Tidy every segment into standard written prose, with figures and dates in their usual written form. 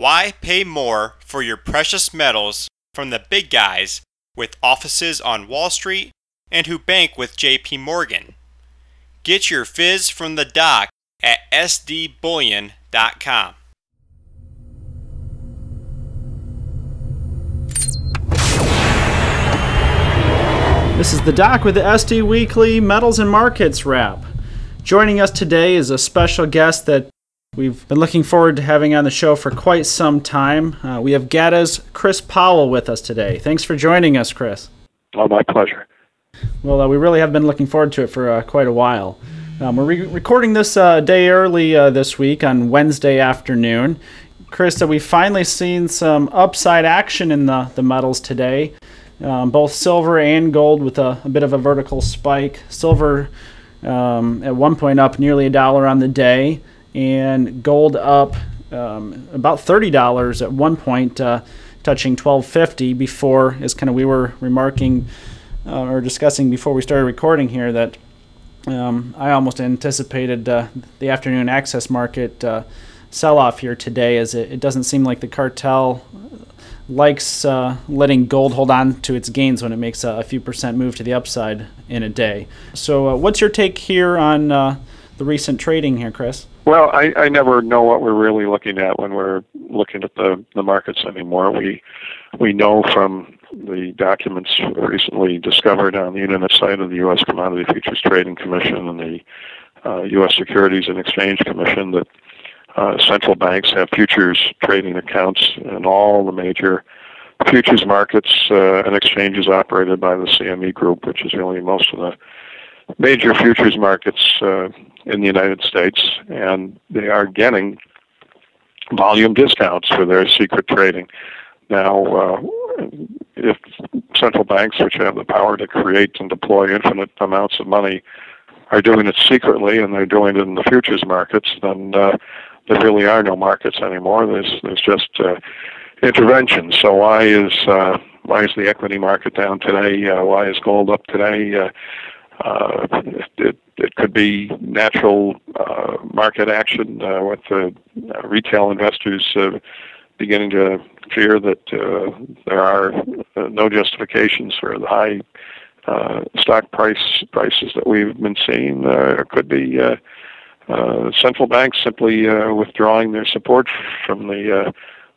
Why pay more for your precious metals from the big guys with offices on Wall Street and who bank with JP Morgan? Get your fizz from the doc at sdbullion.com. This is the Doc with the SD Weekly Metals and Markets Wrap. Joining us today is a special guest that we've been looking forward to having on the show for quite some time. We have GATA's Chris Powell with us today. Thanks for joining us, Chris. Oh, my pleasure. Well, we really have been looking forward to it for quite a while. We're recording this day early this week on Wednesday afternoon. Chris, we've finally seen some upside action in the metals today. Both silver and gold with a bit of a vertical spike. Silver at one point up nearly $1 on the day, and gold up about $30 at one point, touching $12.50 before, as kind of we were remarking or discussing before we started recording here, that I almost anticipated the afternoon access market sell-off here today, as it doesn't seem like the cartel likes letting gold hold on to its gains when it makes a few percent move to the upside in a day. So what's your take here on the recent trading here, Chris? Well, I never know what we're really looking at when we're looking at the markets anymore. We know from the documents recently discovered on the internet site of the U.S. Commodity Futures Trading Commission and the U.S. Securities and Exchange Commission that central banks have futures trading accounts in all the major futures markets and exchanges operated by the CME Group, which is really most of the major futures markets in the United States, and they are getting volume discounts for their secret trading. Now, if central banks, which have the power to create and deploy infinite amounts of money, are doing it secretly and they're doing it in the futures markets, then there really are no markets anymore. There's just intervention. So why is the equity market down today? Why is gold up today? It could be natural market action with retail investors beginning to fear that there are no justifications for the high stock prices that we've been seeing. It could be central banks simply withdrawing their support from the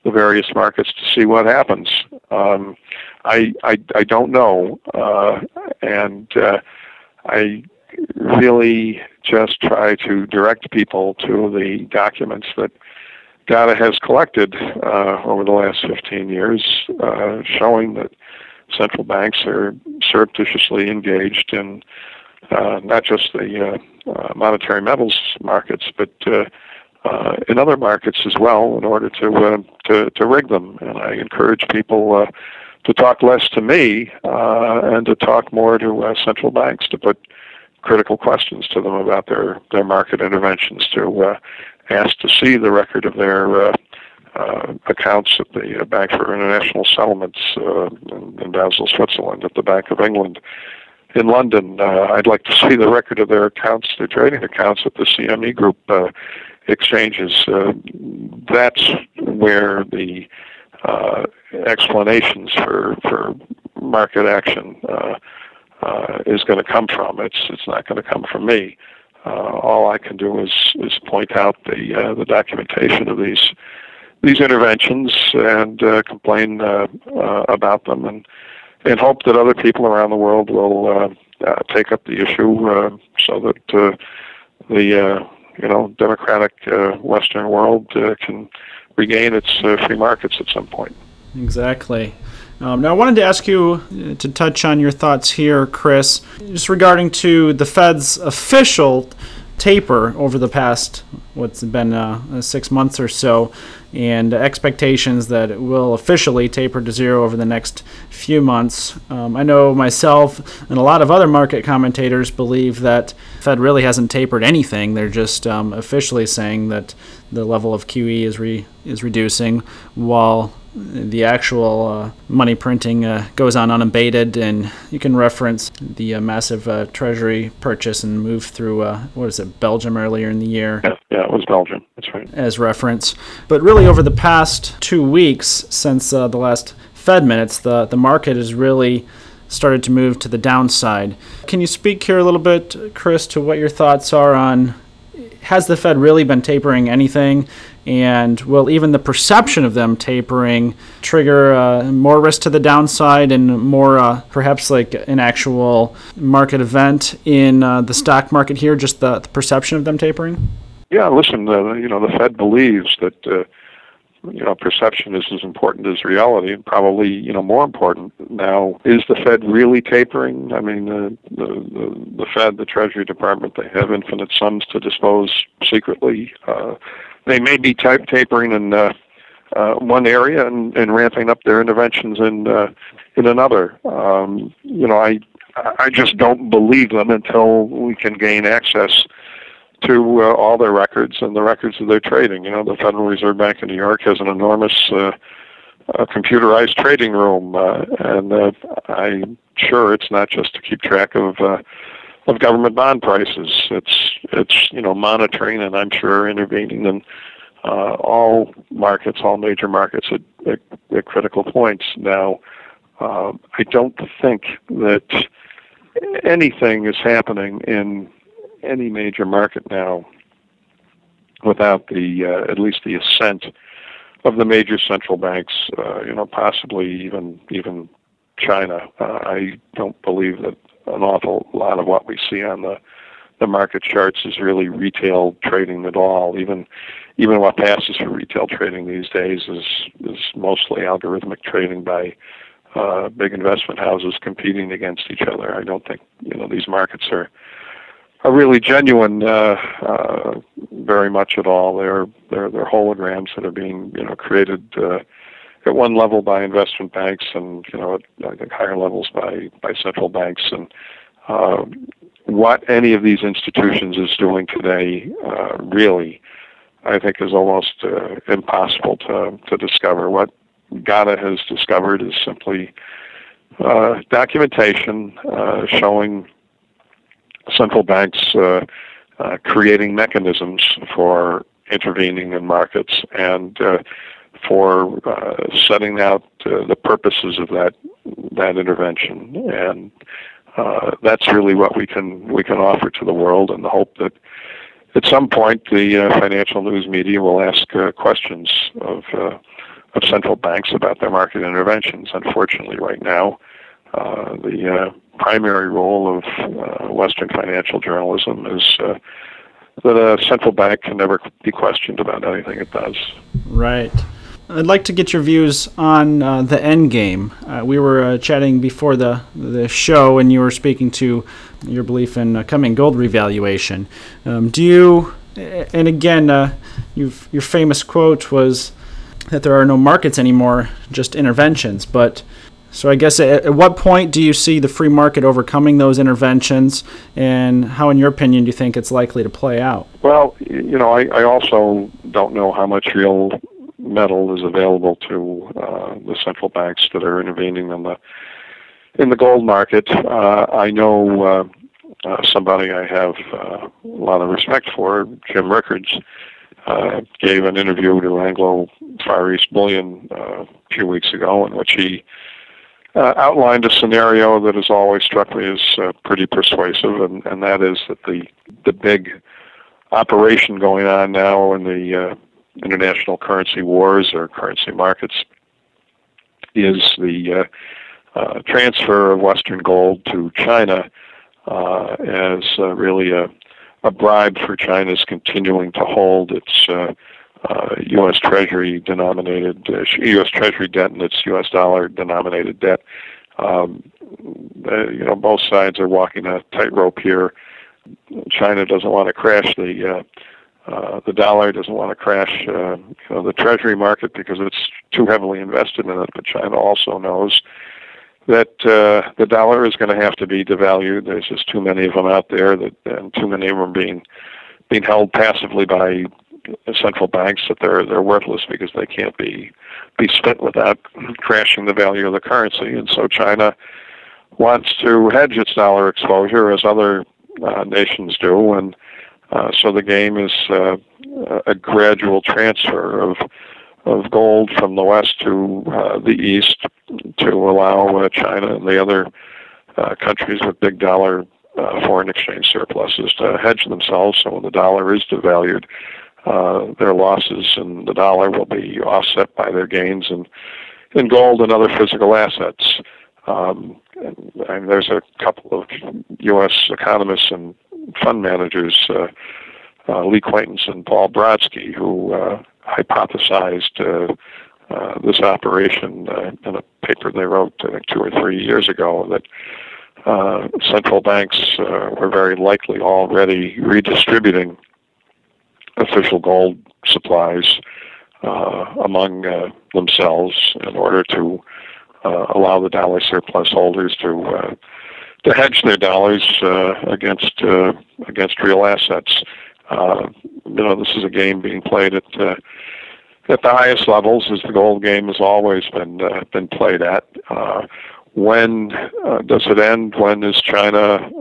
various markets to see what happens. I don't know, and I really just try to direct people to the documents that GATA has collected over the last 15 years, showing that central banks are surreptitiously engaged in not just the monetary metals markets, but in other markets as well, in order to rig them. And I encourage people to talk less to me and to talk more to central banks, to put critical questions to them about their market interventions, to ask to see the record of their accounts at the Bank for International Settlements in Basel, Switzerland, at the Bank of England in London. I'd like to see the record of their accounts, their trading accounts at the CME Group exchanges. That's where the explanations for market action is going to come from. It's not going to come from me. All I can do is point out the documentation of these interventions and complain about them, and hope that other people around the world will take up the issue so that the democratic Western world can regain its free markets at some point. Exactly. Now I wanted to ask you to touch on your thoughts here, Chris, just regarding to the Fed's official taper over the past, what's been 6 months or so, and expectations that it will officially taper to zero over the next few months. I know myself and a lot of other market commentators believe that the Fed really hasn't tapered anything. They're just officially saying that the level of QE is reducing, while the actual money printing goes on unabated, and you can reference the massive Treasury purchase and move through, Belgium earlier in the year? Yeah, it was Belgium. That's right. As reference. But really over the past 2 weeks since the last Fed minutes, the market has really started to move to the downside. Can you speak here a little bit, Chris, to what your thoughts are on, has the Fed really been tapering anything? And will even the perception of them tapering trigger more risk to the downside and more perhaps like an actual market event in the stock market here, just the perception of them tapering? Yeah, listen, the Fed believes that, perception is as important as reality, and probably, more important. Now, is the Fed really tapering? I mean, the Fed, the Treasury Department, they have infinite sums to dispose secretly. They may be tapering in one area and ramping up their interventions in another. I just don't believe them until we can gain access to all their records and the records of their trading. The Federal Reserve Bank of New York has an enormous computerized trading room, and I'm sure it's not just to keep track of government bond prices. It's monitoring, and I'm sure intervening in all markets, all major markets at critical points. Now, I don't think that anything is happening in any major market now without at least the assent of the major central banks, possibly even China. I don't believe that an awful lot of what we see on the market charts is really retail trading at all. Even what passes for retail trading these days is mostly algorithmic trading by big investment houses competing against each other. I don't think these markets are really genuine very much at all. They're holograms that are being created at one level by investment banks, and I think higher levels by central banks. And what any of these institutions is doing today, really, I think is almost impossible to discover. What GATA has discovered is simply documentation showing central banks creating mechanisms for intervening in markets and for setting out the purposes of that intervention. And that's really what we can offer to the world, in the hope that at some point the financial news media will ask questions of central banks about their market interventions. Unfortunately, right now, the primary role of Western financial journalism is that a central bank can never be questioned about anything it does. Right. I'd like to get your views on the endgame. We were chatting before the show, and you were speaking to your belief in coming gold revaluation. Do you, and again, your famous quote was that there are no markets anymore, just interventions. But so I guess at what point do you see the free market overcoming those interventions, and how, in your opinion, do you think it's likely to play out? Well, I also don't know how much real metal is available to the central banks that are intervening in the gold market. I know somebody I have a lot of respect for, Jim Rickards, gave an interview to Anglo Far East Bullion a few weeks ago, in which he outlined a scenario that has always struck me as pretty persuasive, and that is that the big operation going on now in the international currency wars or currency markets is the transfer of Western gold to China as really a bribe for China's continuing to hold its U.S. Treasury denominated U.S. Treasury debt and its U.S. dollar denominated debt. Both sides are walking a tightrope here. China doesn't want to crash the dollar, doesn't want to crash the Treasury market because it's too heavily invested in it. But China also knows that the dollar is going to have to be devalued. There's just too many of them out there, and too many of them being held passively by central banks that they're worthless because they can't be spent without crashing the value of the currency, and so China wants to hedge its dollar exposure as other nations do, and so the game is a gradual transfer of gold from the west to the east to allow China and the other countries with big dollar foreign exchange surpluses to hedge themselves. So when the dollar is devalued, their losses in the dollar will be offset by their gains in gold and other physical assets. And there's a couple of U.S. economists and fund managers, Lee Quaintance and Paul Brodsky, who hypothesized this operation in a paper they wrote, I think, 2 or 3 years ago, that central banks were very likely already redistributing official gold supplies among themselves in order to allow the dollar surplus holders to hedge their dollars against real assets. This is a game being played at the highest levels, as the gold game has always been played at. When does it end? When is China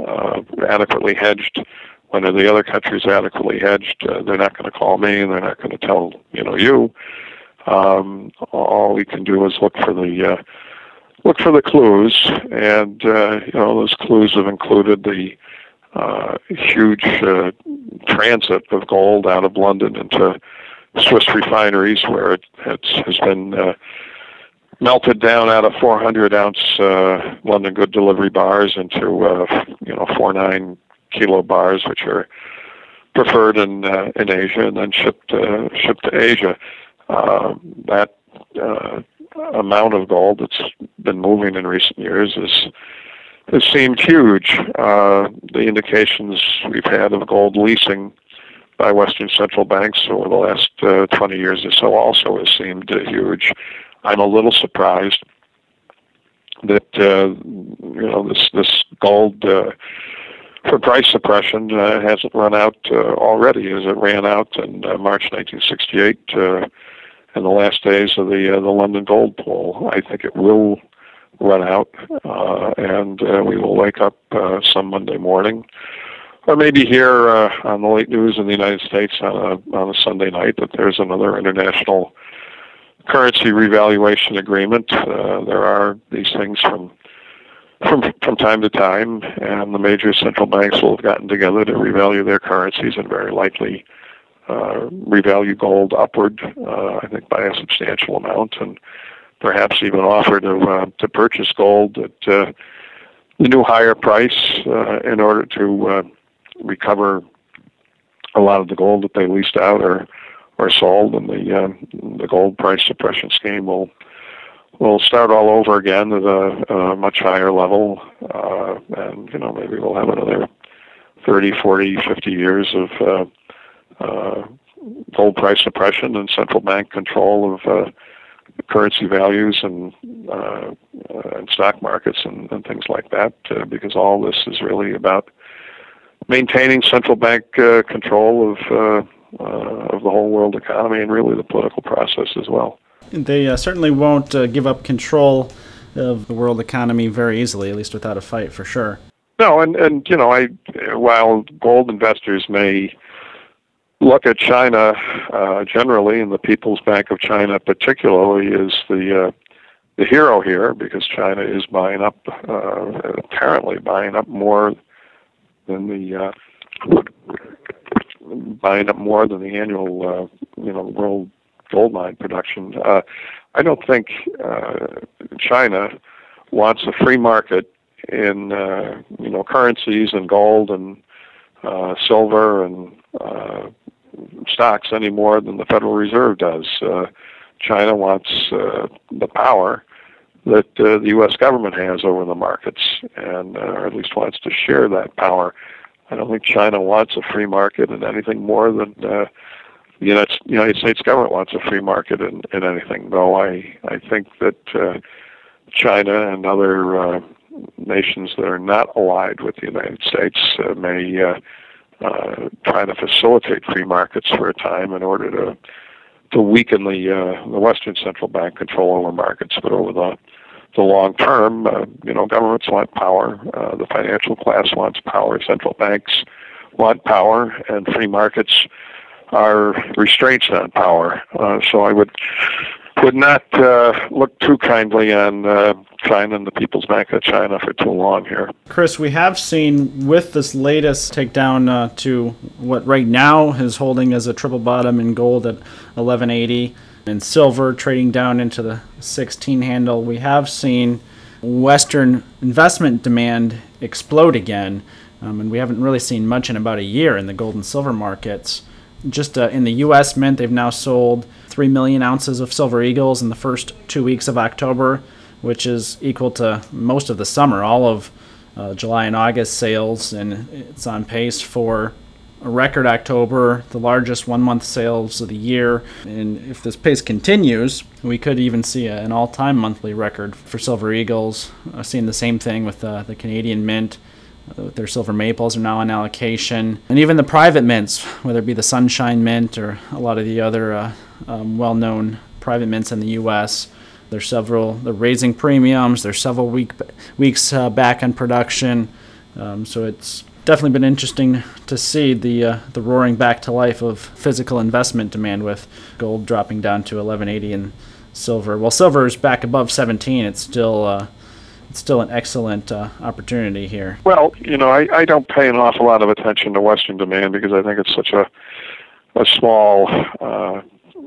adequately hedged? When are the other countries adequately hedged? They're not going to call me, and they're not going to tell you. All we can do is look for the clues, and those clues have included the huge transit of gold out of London into Swiss refineries, where it has been melted down out of 400-ounce London Good Delivery bars into 4.9 kilo bars, which are preferred in Asia, and then shipped to Asia. That amount of gold that's been moving in recent years has seemed huge. The indications we've had of gold leasing by Western central banks over the last 20 years or so also has seemed huge. I'm a little surprised that this gold for price suppression hasn't run out already, as it ran out in March 1968 in the last days of the London gold pool. I think it will run out, and we will wake up some Monday morning, or maybe hear on the late news in the United States on a Sunday night, that there's another international currency revaluation agreement. There are these things from time to time, and the major central banks will have gotten together to revalue their currencies, and very likely revalue gold upward, I think by a substantial amount, and perhaps even offer to purchase gold at the new higher price in order to recover a lot of the gold that they leased out or sold, and the gold price suppression scheme will start all over again at a much higher level, and maybe we'll have another 30, 40, 50 years of gold price suppression and central bank control of currency values and stock markets and things like that, because all this is really about maintaining central bank control of the whole world economy, and really the political process as well. They certainly won't give up control of the world economy very easily, at least without a fight, for sure. No, and while gold investors may look at China generally, and the People's Bank of China particularly, is the hero here, because China is apparently buying up more than the annual world gold mine production. I don't think China wants a free market in currencies and gold and silver and stocks any more than the Federal Reserve does. China wants the power that the U.S. government has over the markets, and or at least wants to share that power. I don't think China wants a free market in anything more than the United States government wants a free market in anything. Though I think that China and other nations that are not allied with the United States may trying to facilitate free markets for a time in order to weaken the Western central bank control over markets. But over the long term, governments want power, the financial class wants power, central banks want power, and free markets are restraints on power. So I would not look too kindly on China and the People's Bank of China for too long here. Chris, we have seen with this latest takedown to what right now is holding as a triple bottom in gold at 1180 and silver trading down into the 16 handle, we have seen Western investment demand explode again, and we haven't really seen much in about a year in the gold and silver markets. Just in the U.S. Mint, they've now sold 3 million ounces of silver eagles in the first 2 weeks of October, which is equal to most of the summer, all of July and August sales, and it's on pace for a record October, the largest one-month sales of the year. And if this pace continues, we could even see an all-time monthly record for silver eagles. I've seen the same thing with the Canadian Mint. Their silver maples are now on allocation. And even the private mints, whether it be the Sunshine Mint or a lot of the other well-known private mints in the U.S., they're raising premiums. They're several weeks back on production. So it's definitely been interesting to see the roaring back to life of physical investment demand, with gold dropping down to 1180 and silver. While silver is back above 17, it's still an excellent opportunity here. Well, I don't pay an awful lot of attention to Western demand because I think it's such a small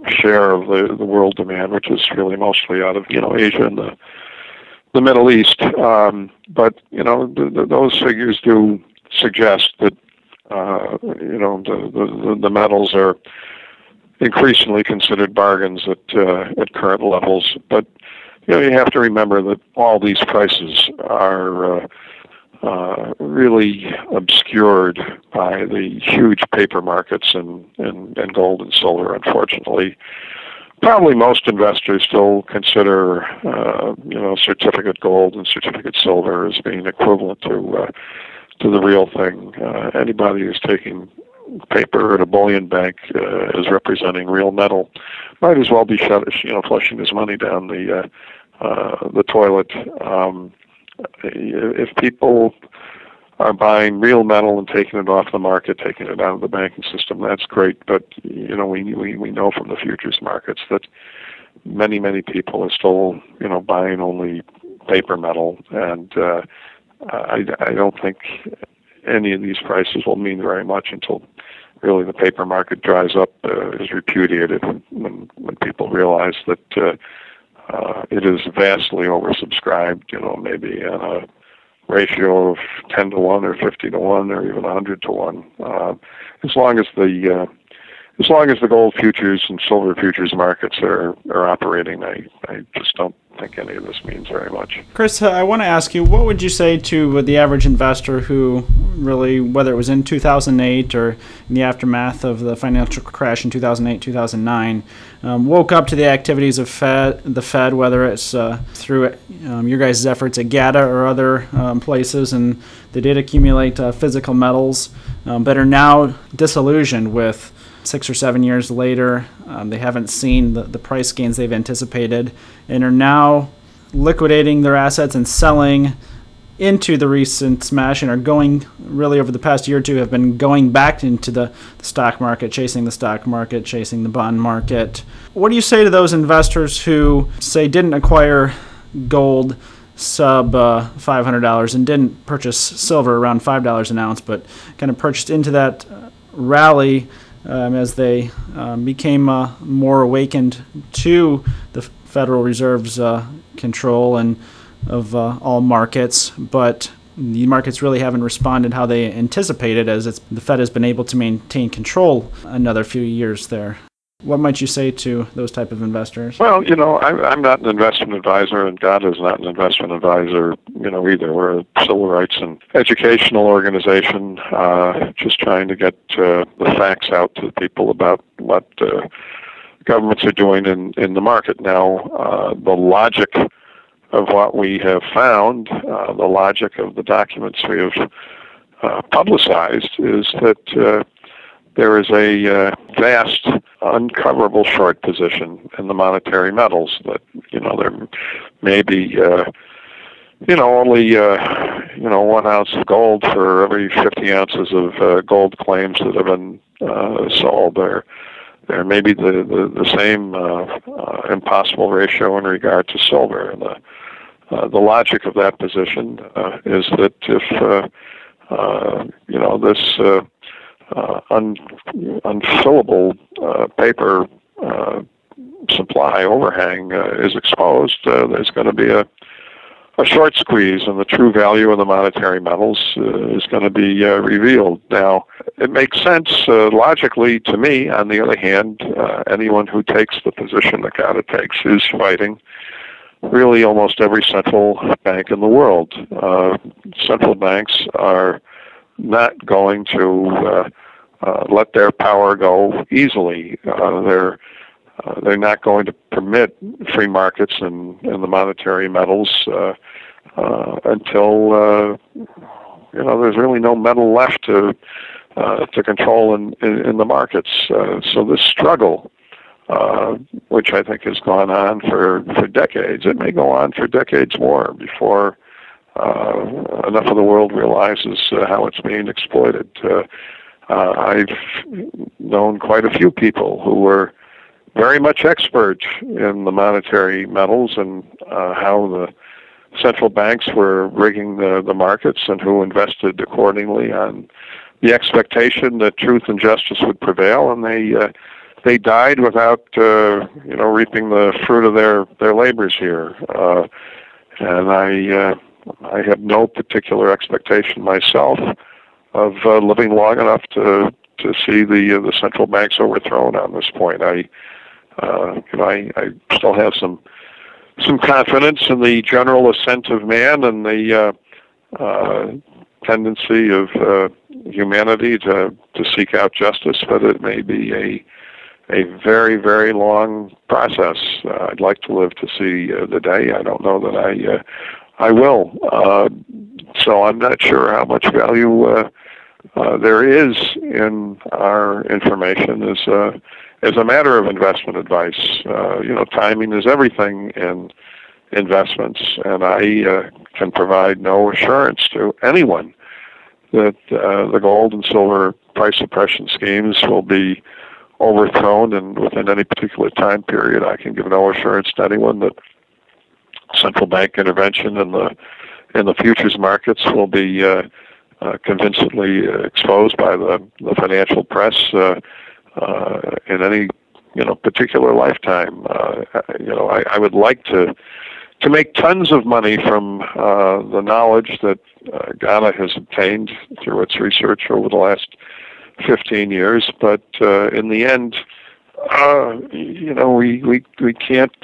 share of the world demand, which is really mostly out of Asia and the Middle East. But those figures do suggest that the metals are increasingly considered bargains at current levels. But you have to remember that all these prices are really obscured by the huge paper markets in gold and silver, unfortunately. Probably most investors still consider, certificate gold and certificate silver as being equivalent to the real thing. Anybody who's taking paper at a bullion bank as representing real metal might as well be flushing his money down the toilet. If people are buying real metal and taking it off the market, taking it out of the banking system, that's great. But we know from the futures markets that many people are still buying only paper metal, and I don't think any of these prices will mean very much until really the paper market dries up, is repudiated, when people realize that it is vastly oversubscribed, maybe on a ratio of 10 to 1 or 50 to 1 or even 100 to 1. As long as the gold futures and silver futures markets are operating, I just don't think any of this means very much. Chris, I want to ask you, what would you say to the average investor who really, whether it was in 2008 or in the aftermath of the financial crash in 2008, 2009, woke up to the activities of the Fed, whether it's through your guys' efforts at GATA or other places, and they did accumulate physical metals, but are now disillusioned with 6 or 7 years later. They haven't seen the price gains they've anticipated and are now liquidating their assets and selling into the recent smash, and are going, really over the past year or two, have been going back into the stock market, chasing the stock market, chasing the bond market. What do you say to those investors who, say, didn't acquire gold sub $500 and didn't purchase silver around $5 an ounce, but kind of purchased into that rally as they became more awakened to the Federal Reserve's control and of all markets, but the markets really haven't responded how they anticipated, as the Fed has been able to maintain control another few years there. What might you say to those type of investors? Well, I'm not an investment advisor, and GATA is not an investment advisor, either. We're a civil rights and educational organization, just trying to get the facts out to people about what governments are doing in the market. Now, the logic of what we have found, the logic of the documents we have publicized is that there is a vast, uncoverable short position in the monetary metals. That there may be only 1 ounce of gold for every 50 ounces of gold claims that have been sold. There may be the same impossible ratio in regard to silver. And the logic of that position is that if this unfillable paper supply overhang is exposed, there's going to be a short squeeze, and the true value of the monetary metals is going to be revealed. Now, it makes sense logically to me. On the other hand, anyone who takes the position that GATA takes is fighting really almost every central bank in the world. Central banks are not going to let their power go easily. They're not going to permit free markets in the monetary metals until there's really no metal left to control in the markets. So this struggle, which I think has gone on for decades, it may go on for decades more before enough of the world realizes how it's being exploited. I've known quite a few people who were very much expert in the monetary metals and how the central banks were rigging the markets, and who invested accordingly on the expectation that truth and justice would prevail, and they died without reaping the fruit of their labors here. And I have no particular expectation myself of living long enough to see the central banks overthrown on this point. I still have some confidence in the general ascent of man and the tendency of humanity to seek out justice, but it may be a very, very long process. I'd like to live to see the day. I don't know that I will. So I'm not sure how much value there is in our information as a matter of investment advice. Timing is everything in investments, and I can provide no assurance to anyone that the gold and silver price suppression schemes will be overthrown, and within any particular time period. I can give no assurance to anyone that central bank intervention in the futures markets will be convincingly exposed by the financial press in any particular lifetime. I would like to make tons of money from the knowledge that GATA has obtained through its research over the last 15 years, but in the end, we can't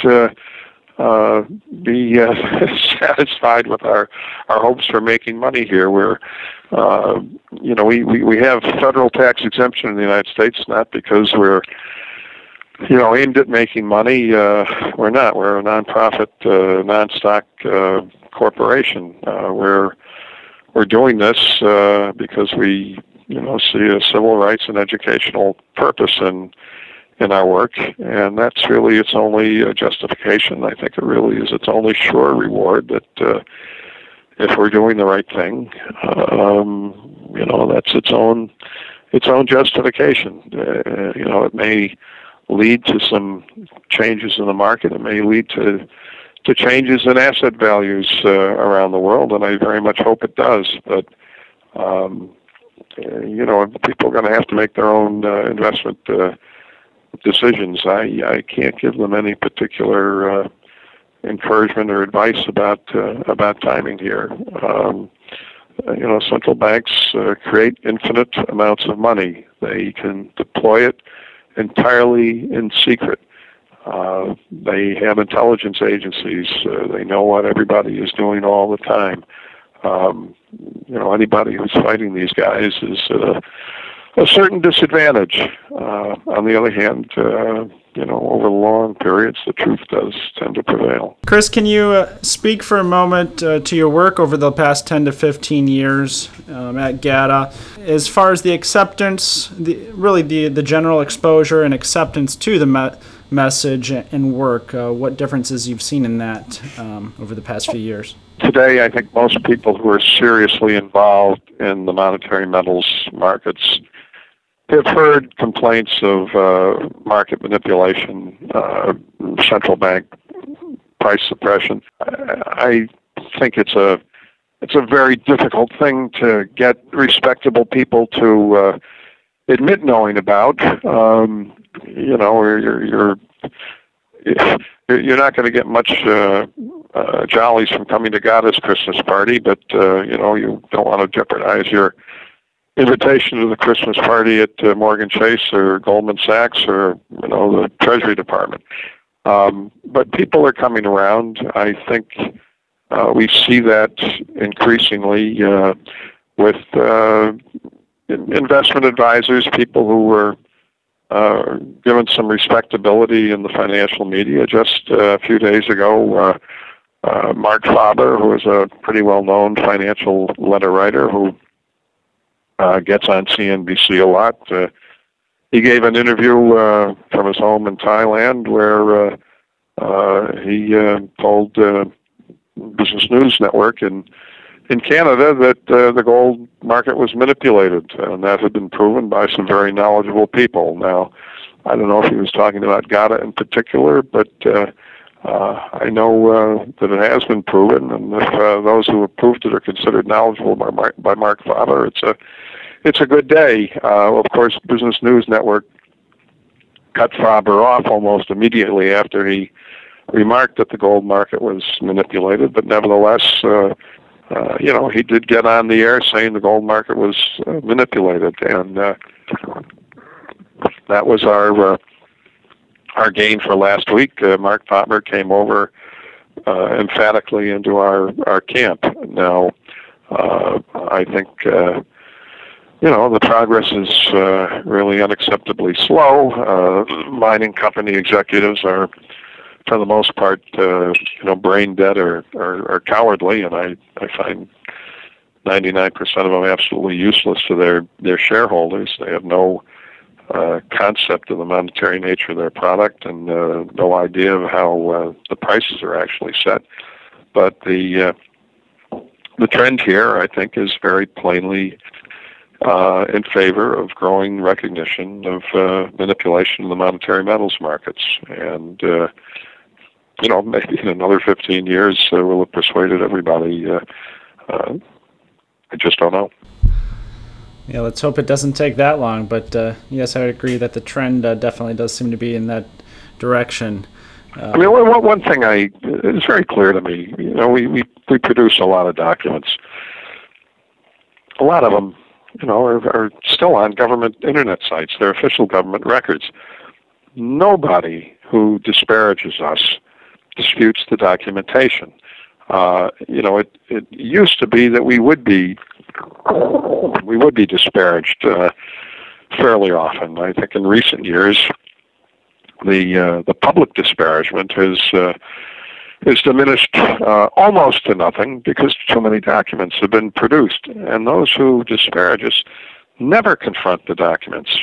be satisfied with our hopes for making money here. We have federal tax exemption in the United States, not because we're aimed at making money. We're not. We're a nonprofit, non-stock corporation. We're doing this because we see a civil rights and educational purpose in our work, and that's really its only justification. I think it really is its only sure reward, that if we're doing the right thing, that's its own justification. It may lead to some changes in the market. It may lead to changes in asset values around the world, and I very much hope it does. But people are going to have to make their own investment decisions. I can't give them any particular encouragement or advice about timing here. Central banks create infinite amounts of money. They can deploy it entirely in secret. They have intelligence agencies. They know what everybody is doing all the time. Anybody who's fighting these guys is a certain disadvantage. On the other hand, over long periods, the truth does tend to prevail. Chris, can you speak for a moment to your work over the past 10 to 15 years at GATA? As far as the acceptance, the general exposure and acceptance to the message and work, what differences you've seen in that over the past few years? Today, I think most people who are seriously involved in the monetary metals markets have heard complaints of market manipulation, central bank price suppression. I think it's a very difficult thing to get respectable people to admit knowing about. You're not going to get much jollies from coming to GATA's Christmas party, but you don't want to jeopardize your invitation to the Christmas party at Morgan Chase or Goldman Sachs or the Treasury Department. But people are coming around. I think we see that increasingly with investment advisors, people who were given some respectability in the financial media. Just a few days ago, Mark Faber, who is a pretty well-known financial letter writer who gets on CNBC a lot, he gave an interview from his home in Thailand where he told Business News Network in Canada that the gold market was manipulated, and that had been proven by some very knowledgeable people. Now, I don't know if he was talking about GATA in particular, but I know that it has been proven, and if those who have proved it are considered knowledgeable by Mark Faber, it's a good day. Of course, Business News Network cut Faber off almost immediately after he remarked that the gold market was manipulated, but nevertheless, he did get on the air saying the gold market was manipulated, and that was our gain for last week. Mark Faber came over emphatically into our camp. Now, I think the progress is really unacceptably slow. Mining company executives are, for the most part, brain dead or cowardly, and I find 99% of them absolutely useless to their shareholders. They have no concept of the monetary nature of their product and no idea of how the prices are actually set. But the trend here, I think, is very plainly in favor of growing recognition of manipulation of the monetary metals markets. And maybe in another 15 years we'll have persuaded everybody. I just don't know. Yeah, let's hope it doesn't take that long. But yes, I would agree that the trend definitely does seem to be in that direction. One thing is very clear to me. We produce a lot of documents. A lot of them, are still on government internet sites. They're official government records. Nobody who disparages us disputes the documentation. It used to be that we would be disparaged fairly often. I think in recent years, the public disparagement has diminished almost to nothing because too many documents have been produced, and those who disparage us never confront the documents,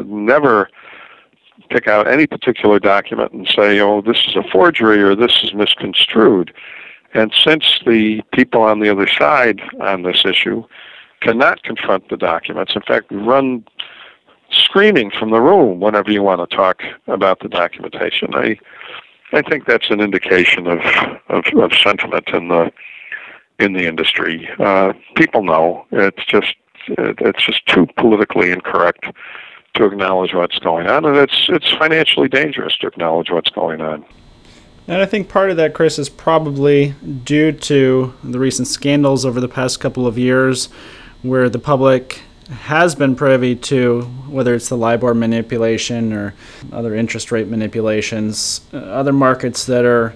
never pick out any particular document and say, oh, this is a forgery or this is misconstrued. And since the people on the other side on this issue cannot confront the documents, in fact, run screaming from the room whenever you want to talk about the documentation, I think that's an indication of sentiment in the industry. People know it's just too politically incorrect to acknowledge what's going on, and it's financially dangerous to acknowledge what's going on. And I think part of that, Chris, is probably due to the recent scandals over the past couple of years where the public has been privy to, whether it's the LIBOR manipulation or other interest rate manipulations, other markets that are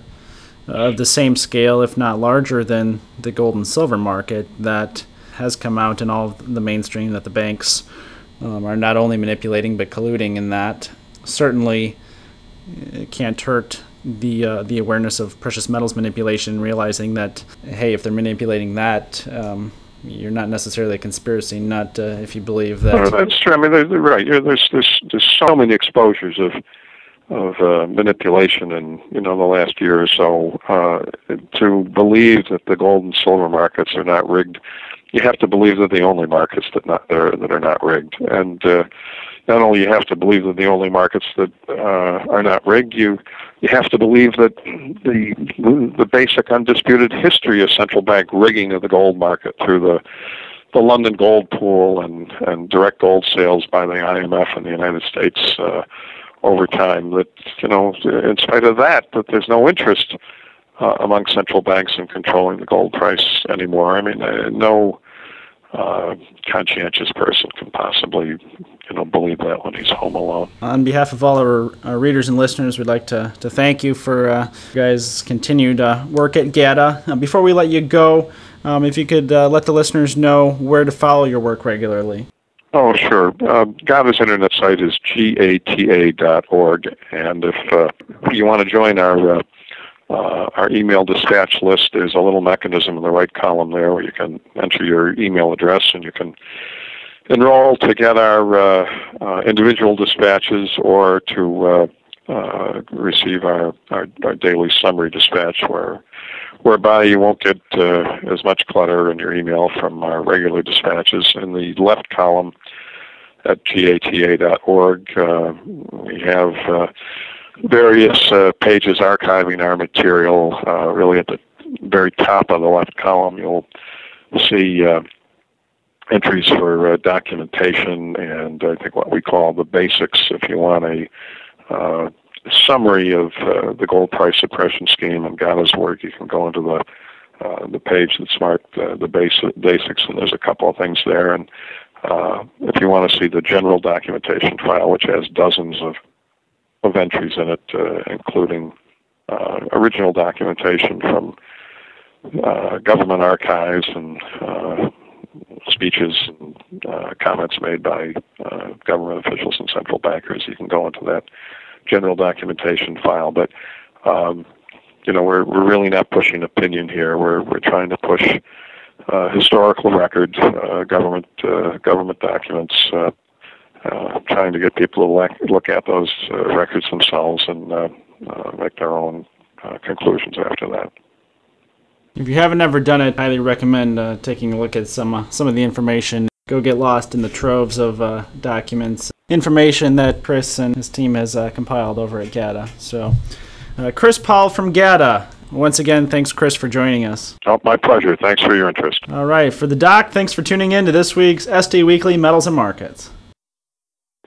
of the same scale, if not larger than the gold and silver market, that has come out in all the mainstream that the banks are not only manipulating but colluding in that. Certainly it can't hurt the awareness of precious metals manipulation, realizing that, hey, if they're manipulating that, you're not necessarily a conspiracy nut if you believe that. Oh, that's true. I mean, they're right. There's so many exposures of manipulation in the last year or so. To believe that the gold and silver markets are not rigged, you have to believe that the only markets that are not rigged. And not only you have to believe that the only markets that are not rigged, you have to believe that the basic undisputed history of central bank rigging of the gold market through the London gold pool and direct gold sales by the IMF in the United States over time, that in spite of that there's no interest among central banks in controlling the gold price anymore. I mean, no conscientious person can possibly believe that when he's home alone. On behalf of all our readers and listeners, we'd like to thank you for you guys' continued work at GATA. Before we let you go, if you could let the listeners know where to follow your work regularly. Oh, sure. GATA's internet site is gata.org, and if you want to join our email dispatch list, there's a little mechanism in the right column there where you can enter your email address and you can enroll to get our individual dispatches or to receive our daily summary dispatch, whereby you won't get as much clutter in your email from our regular dispatches. In the left column at gata.org, we have various pages archiving our material. Really at the very top of the left column, you'll see entries for documentation and I think what we call the basics. If you want a summary of the gold price suppression scheme and GATA's work, you can go into the page that's marked the basics, and there's a couple of things there. And if you want to see the general documentation file, which has dozens of entries in it, including original documentation from government archives and speeches and comments made by government officials and central bankers, you can go into that general documentation file. But we're really not pushing opinion here. We're trying to push historical records, government documents, trying to get people to look at those records themselves and make their own conclusions after that. If you haven't ever done it, I highly recommend taking a look at some of the information. Go get lost in the troves of documents, information that Chris and his team has compiled over at GATA. So, Chris Powell from GATA. Once again, thanks, Chris, for joining us. Oh, my pleasure. Thanks for your interest. All right. For the doc, thanks for tuning in to this week's SD Weekly Metals and Markets.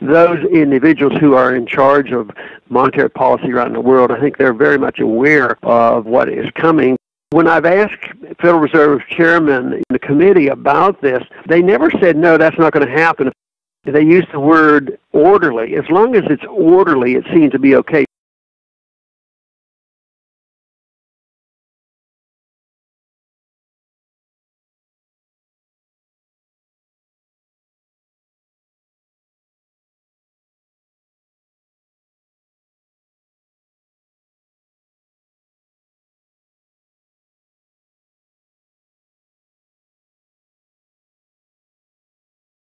Those individuals who are in charge of monetary policy around the world, I think they're very much aware of what is coming. When I've asked Federal Reserve Chairman in the committee about this, they never said, no, that's not going to happen. They used the word orderly. As long as it's orderly, it seems to be okay.